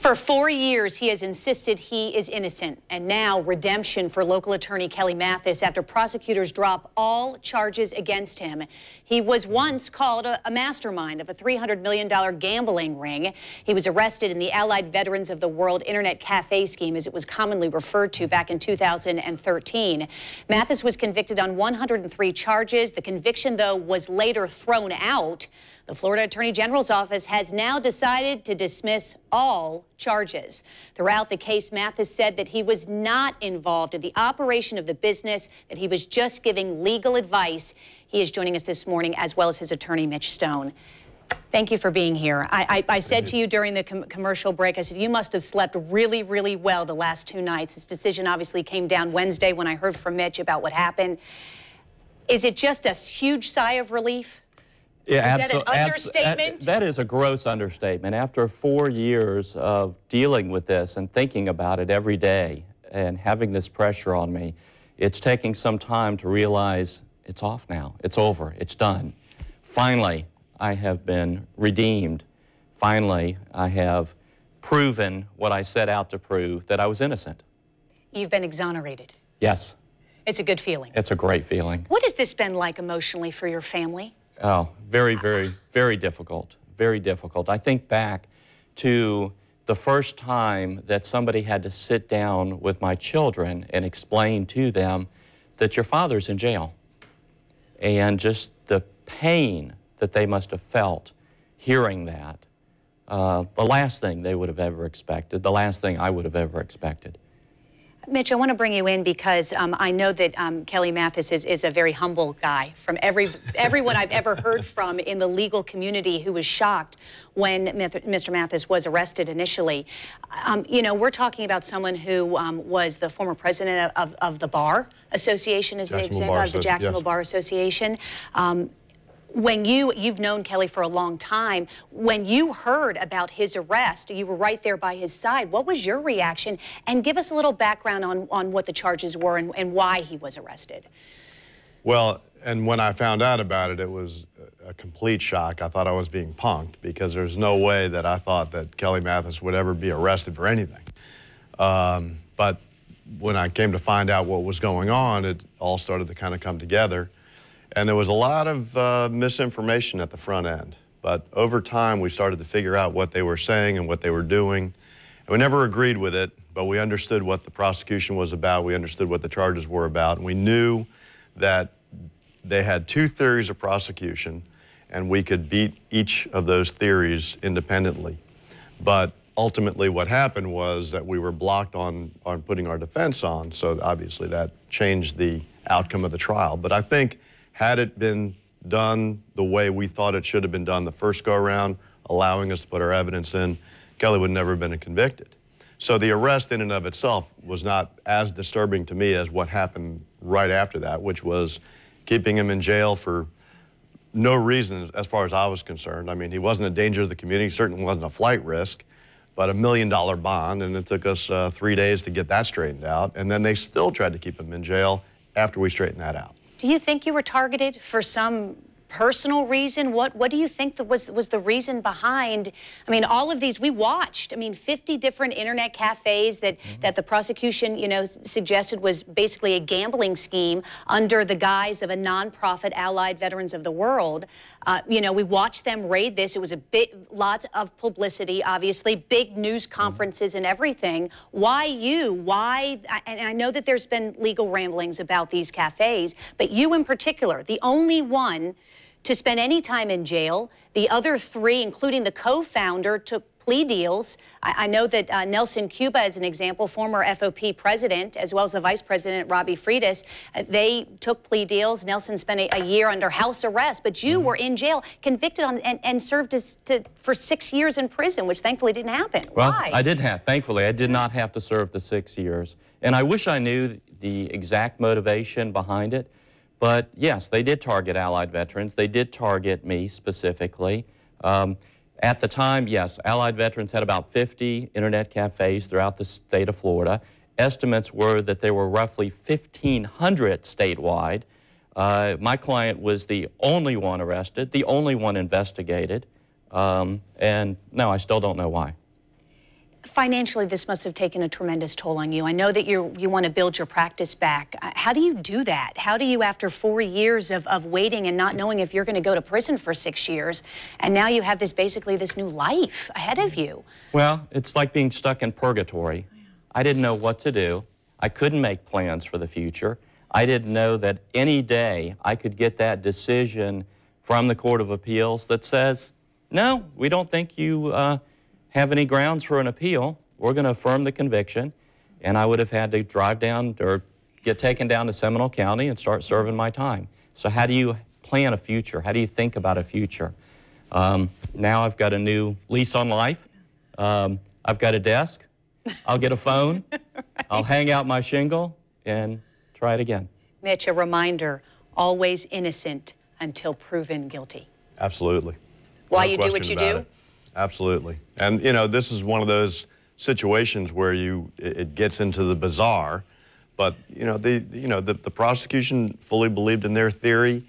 For 4 years, he has insisted he is innocent, and now redemption for local attorney Kelly Mathis after prosecutors drop all charges against him. He was once called a mastermind of a $300 million gambling ring. He was arrested in the Allied Veterans of the World Internet Cafe scheme, as it was commonly referred to, back in 2013. Mathis was convicted on 103 charges. The conviction, though, was later thrown out. The Florida Attorney General's office has now decided to dismiss all charges. Throughout the case, Mathis said that he was not involved in the operation of the business, that he was just giving legal advice. He is joining us this morning, as well as his attorney, Mitch Stone. Thank you for being here. I said to you during the commercial break, I said, you must have slept really, really well the last 2 nights. This decision obviously came down Wednesday when I heard from Mitch about what happened. Is it just a huge sigh of relief? Yeah, is that an understatement? That is a gross understatement. After 4 years of dealing with this and thinking about it every day and having this pressure on me, it's taking some time to realize it's off now. It's over. It's done. Finally, I have been redeemed. Finally, I have proven what I set out to prove, that I was innocent. You've been exonerated. Yes. It's a good feeling. It's a great feeling. What has this been like emotionally for your family? Oh, very, very, very difficult. Very difficult. I think back to the first time that somebody had to sit down with my children and explain to them that your father's in jail. And just the pain that they must have felt hearing that. The last thing they would have ever expected, the last thing I would have ever expected. Mitch, I want to bring you in because I know that Kelly Mathis is a very humble guy. From everyone I've ever heard from in the legal community who was shocked when Mr. Mathis was arrested initially. You know, we're talking about someone who was the former president of the Bar Association, as an example, of the Jacksonville Bar Association. When you've known Kelly for a long time, when you heard about his arrest, you were right there by his side. What was your reaction? And give us a little background on what the charges were and why he was arrested. Well, and when I found out about it, it was a complete shock. I thought I was being punked because there's no way that I thought that Kelly Mathis would ever be arrested for anything. But when I came to find out what was going on, it all started to kind of come together. And there was a lot of misinformation at the front end. But over time, we started to figure out what they were saying and what they were doing. And we never agreed with it, but we understood what the prosecution was about. We understood what the charges were about. And we knew that they had 2 theories of prosecution, and we could beat each of those theories independently. But ultimately, what happened was that we were blocked on putting our defense on. So obviously, that changed the outcome of the trial. But I think, had it been done the way we thought it should have been done the first go-around, allowing us to put our evidence in, Kelly would never have been convicted. So the arrest in and of itself was not as disturbing to me as what happened right after that, which was keeping him in jail for no reason as far as I was concerned. I mean, he wasn't a danger to the community, certainly wasn't a flight risk, but $1 million bond, and it took us 3 days to get that straightened out. And then they still tried to keep him in jail after we straightened that out. Do you think you were targeted for some personal reason? What do you think was the reason behind? I mean, all of these we watched. I mean, 50 different internet cafes that the prosecution, you know, suggested was basically a gambling scheme under the guise of a nonprofit, Allied Veterans of the World. You know, we watched them raid this. It was a lot of publicity, obviously, big news conferences and everything. Why you? Why? And I know that there's been legal ramblings about these cafes, but you in particular, the only one to spend any time in jail. The other 3, including the co-founder, took plea deals. I know that Nelson Cuba, as an example, former FOP president, as well as the vice president, Robbie Freitas, they took plea deals. Nelson spent a year under house arrest, but you were in jail, convicted on and served for 6 years in prison, which thankfully didn't happen. Well, Why? Thankfully, I did not have to serve the 6 years. And I wish I knew the exact motivation behind it. But yes, they did target Allied veterans. They did target me specifically. At the time, yes, Allied veterans had about 50 internet cafes throughout the state of Florida. Estimates were that there were roughly 1,500 statewide. My client was the only one arrested, the only one investigated, and no, I still don't know why. Financially, this must have taken a tremendous toll on you. I know that you want to build your practice back. How do you do that? How do you, after 4 years of waiting and not knowing if you're going to go to prison for 6 years, and now you have basically this new life ahead of you? Well, it's like being stuck in purgatory. I didn't know what to do. I couldn't make plans for the future. I didn't know that any day I could get that decision from the Court of Appeals that says, no, we don't think you have any grounds for an appeal. We're going to affirm the conviction. And I would have had to drive down or get taken down to Seminole County and start serving my time. So how do you plan a future? How do you think about a future? Now I've got a new lease on life. I've got a desk. I'll get a phone. Right. I'll hang out my shingle and try it again. Mitch, a reminder, always innocent until proven guilty. Absolutely. Why you do what you do? Absolutely. And, you know, this is one of those situations where it gets into the bizarre, but, you know, the prosecution fully believed in their theory.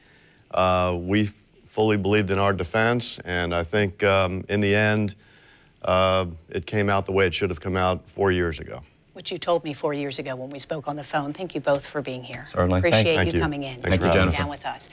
We fully believed in our defense, and I think in the end, it came out the way it should have come out 4 years ago. Which you told me 4 years ago when we spoke on the phone. Thank you both for being here. Certainly. Appreciate Thank you coming in. Thanks for sitting having us. down with us.